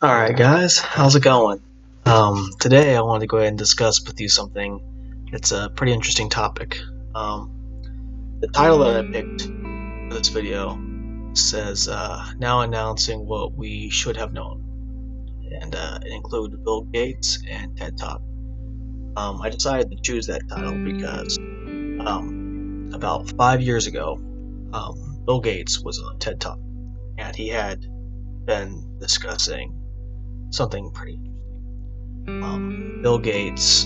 Alright guys, how's it going? Today I wanted to go ahead and discuss with you something. It's a pretty interesting topic. The title that I picked for this video says, now announcing what we should have known. And it includes Bill Gates and Tedtalk. I decided to choose that title because about 5 years ago, Bill Gates was on Tedtalk, and he had been discussing something pretty interesting. Bill Gates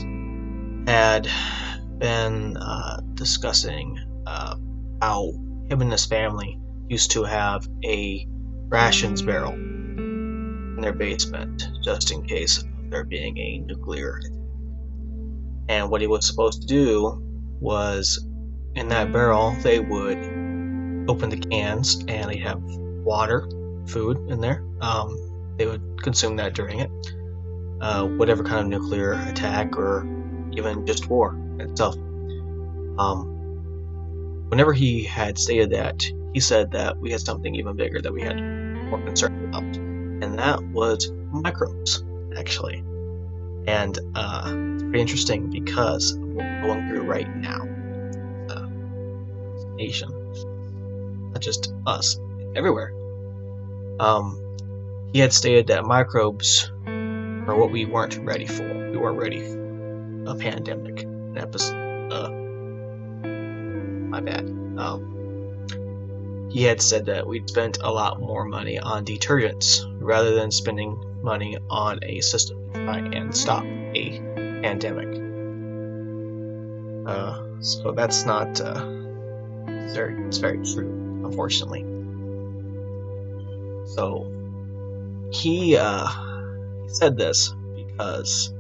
had been discussing how him and his family used to have a rations barrel in their basement just in case of there being a nuclear attack. And what he was supposed to do was, in that barrel, they would open the cans and they'd have water, food in there. They would consume that during it. Whatever kind of nuclear attack or even just war itself. Whenever he had stated that, he said that we had something even bigger that we had more concern about, and that was microbes, actually. And it's pretty interesting because of what we're going through right now. Nation, not just us, everywhere. He had stated that microbes are what we weren't ready for. We weren't ready for a pandemic. My bad. He had said that we'd spent a lot more money on detergents rather than spending money on a system to try and stop a pandemic. So that's not it's very true, unfortunately. So he said this because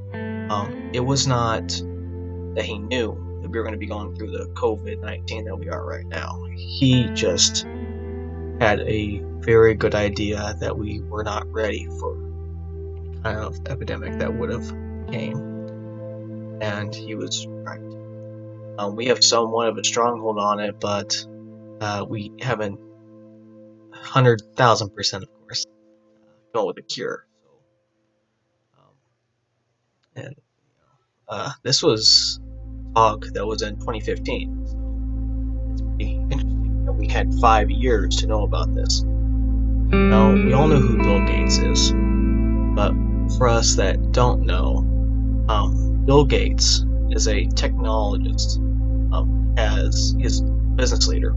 it was not that he knew that we were going to be going through the COVID-19 that we are right now. He just had a very good idea that we were not ready for any kind of epidemic that would have came, and he was right. We have somewhat of a stronghold on it, but we haven't 100,000%, of course, go with a cure. And this was talk that was in 2015. So it's pretty interesting that we had 5 years to know about this. Now, we all know who Bill Gates is, but for us that don't know, Bill Gates is a technologist. He's a business leader.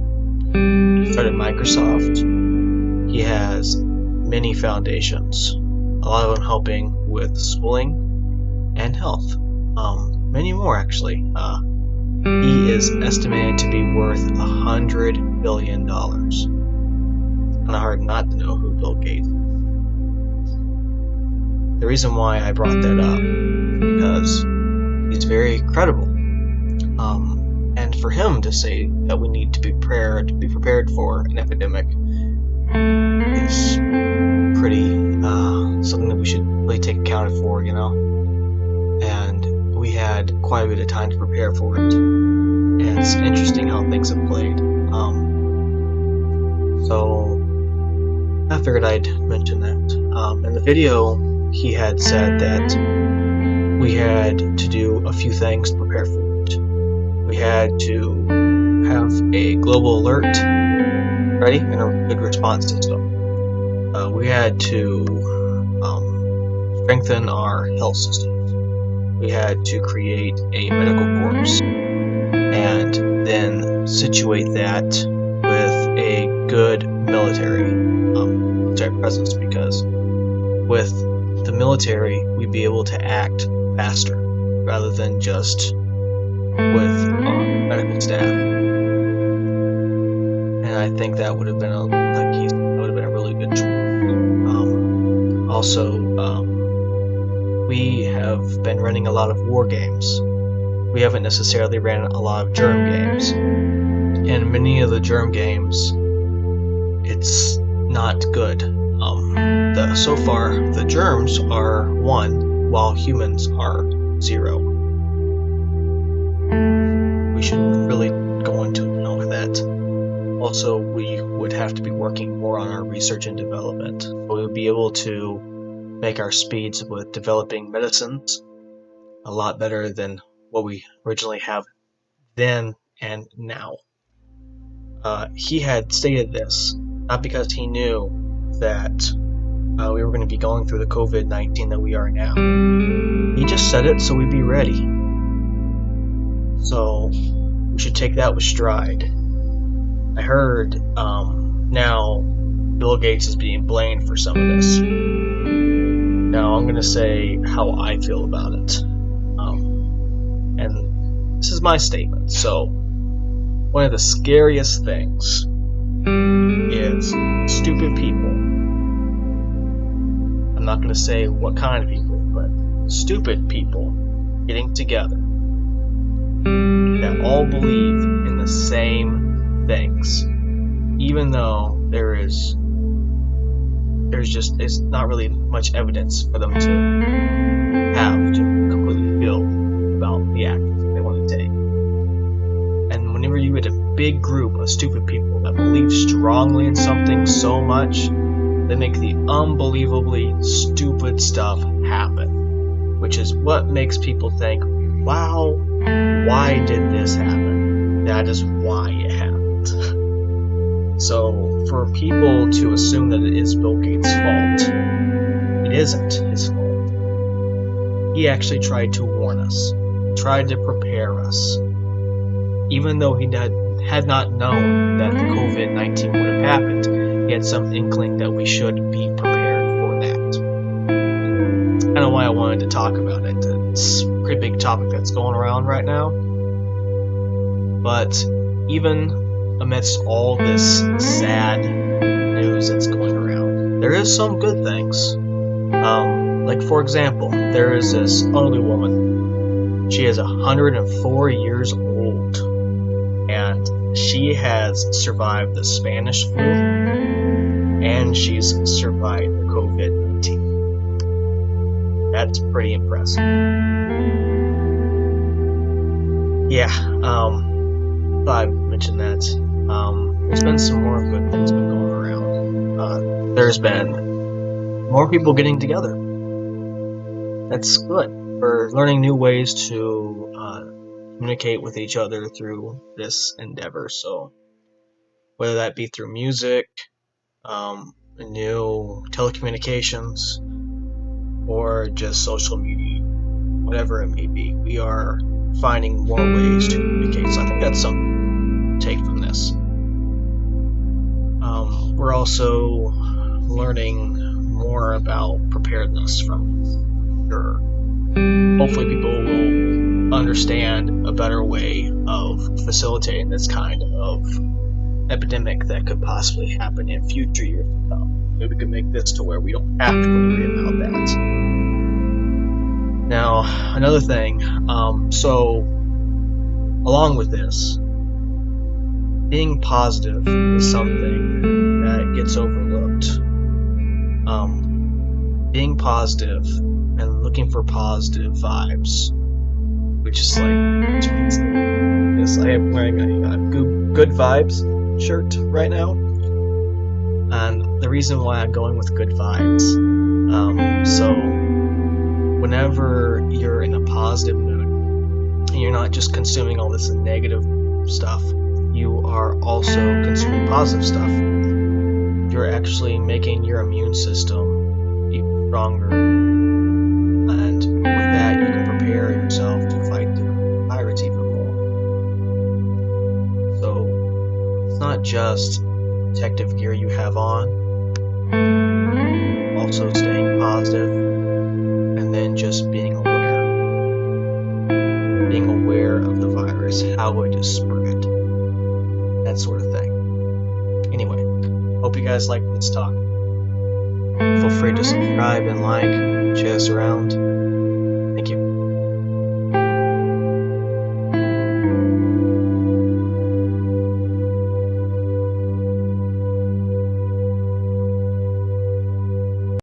He started Microsoft. He has many foundations, a lot of them helping with schooling and health. Many more, actually. He is estimated to be worth $100 billion. It's kind of hard not to know who Bill Gates is. The reason why I brought that up is because he's very credible. And for him to say that we need to be prepared for an epidemic is pretty something that we should really take account for, And we had quite a bit of time to prepare for it, and it's interesting how things have played. So I figured I'd mention that. In the video, he had said that we had to do a few things to prepare for it. We had to have a global alert ready and a good response system. We had to strengthen our health systems. We had to create a medical corps and then situate that with a good military presence, because with the military we'd be able to act faster rather than just with medical staff. And I think that would have been a really good choice. Also, we have been running a lot of war games. We haven't necessarily ran a lot of germ games. And many of the germ games, it's not good. So far, the germs are 1, while humans are 0. We should really go into with that. Also, we would have to be working more on our research and development. We would be able to make our speeds with developing medicines a lot better than what we originally have then and now. He had stated this, not because he knew that we were going to be going through the COVID-19 that we are now. He just said it so we'd be ready. So we should take that with stride. I heard now Bill Gates is being blamed for some of this. Now I'm going to say how I feel about it. And this is my statement. So one of the scariest things is stupid people. I'm not going to say what kind of people, but stupid people getting together that all believe in the same things, even though there's not really much evidence for them to have to completely feel about the actions that they want to take. And whenever you get a big group of stupid people that believe strongly in something so much, they make the unbelievably stupid stuff happen, which is what makes people think, wow, why did this happen? That is why it happened. So for people to assume that it is Bill Gates' fault, it isn't his fault. He actually tried to warn us, tried to prepare us. Even though he had not known that the COVID-19 would have happened, he had some inkling that we should be prepared for that. Kind of why I wanted to talk about it. It's a pretty big topic that's going around right now. But even amidst all this sad news that's going around, there is some good things. Like for example, there is this elderly woman. She is 104 years old, and she has survived the Spanish flu, and she's survived the COVID-19. That's pretty impressive. Yeah, thought I'd mention that. There's been some more good things been going around. There's been more people getting together. That's good. We're learning new ways to communicate with each other through this endeavor. So whether that be through music, new telecommunications, or just social media, whatever it may be, we are finding more ways to communicate. So I think that's something to take from this. We're also learning more about preparedness from this. Sure. Hopefully people will understand a better way of facilitating this kind of epidemic that could possibly happen in future years to come. Maybe we could make this to where we don't have to worry about that. Now, another thing, so along with this, being positive is something that gets overlooked. Being positive and looking for positive vibes, which is like, yes, I am wearing a good vibes shirt right now, and the reason why I'm going with good vibes, so whenever you're in a positive mood and you're not just consuming all this negative stuff, you are also consuming positive stuff. You're actually making your immune system even stronger, and with that you can prepare yourself to fight the virus even more. So it's not just protective gear you have on, also staying positive, and then just being aware of the virus, how it is spread, that sort of thing. Anyway, hope you guys like this talk. Feel free to subscribe and like, share this around.